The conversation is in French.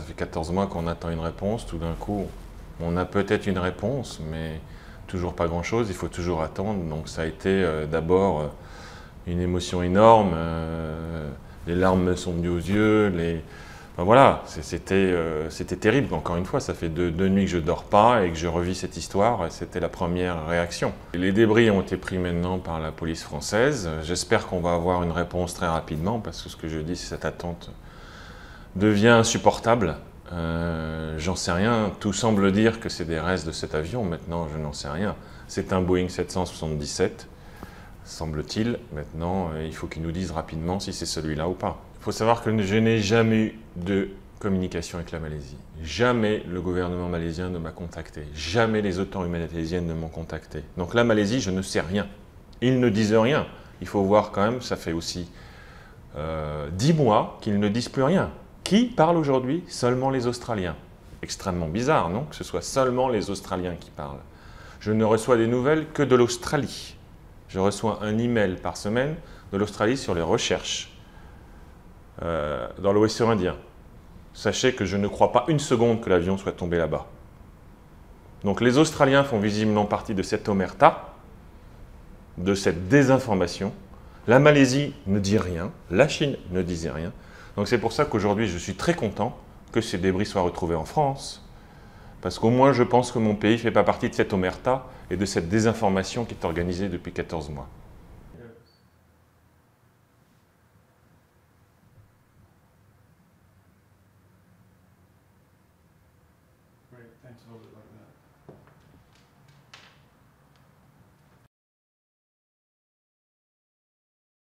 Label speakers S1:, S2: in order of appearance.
S1: ça fait 14 mois qu'on attend une réponse. Tout d'un coup, on a peut-être une réponse, mais toujours pas grand-chose. Il faut toujours attendre. Donc ça a été d'abord une émotion énorme. Les larmes me sont venues aux yeux. Enfin, voilà, c'était terrible. Encore une fois, ça fait deux nuits que je ne dors pas et que je revis cette histoire. C'était la première réaction. Les débris ont été pris maintenant par la police française. J'espère qu'on va avoir une réponse très rapidement parce que ce que je dis, c'est que cette attente devient insupportable. J'en sais rien. Tout semble dire que c'est des restes de cet avion. Maintenant, je n'en sais rien. C'est un Boeing 777, semble-t-il. Maintenant, il faut qu'ils nous disent rapidement si c'est celui-là ou pas. Il faut savoir que je n'ai jamais eu de communication avec la Malaisie. Jamais le gouvernement malaisien ne m'a contacté. Jamais les autorités malaisiennes ne m'ont contacté. Donc la Malaisie, je ne sais rien. Ils ne disent rien. Il faut voir quand même, ça fait aussi 10 mois qu'ils ne disent plus rien. Qui parle aujourd'hui? Seulement les Australiens. Extrêmement bizarre, non? Que ce soit seulement les Australiens qui parlent. Je ne reçois des nouvelles que de l'Australie. Je reçois un email par semaine de l'Australie sur les recherches dans l'Océan Indien. Sachez que je ne crois pas une seconde que l'avion soit tombé là-bas. Donc les Australiens font visiblement partie de cette omerta, de cette désinformation. La Malaisie ne dit rien, la Chine ne disait rien. Donc c'est pour ça qu'aujourd'hui je suis très content que ces débris soient retrouvés en France, parce qu'au moins je pense que mon pays ne fait pas partie de cette omerta et de cette désinformation qui est organisée depuis 14 mois.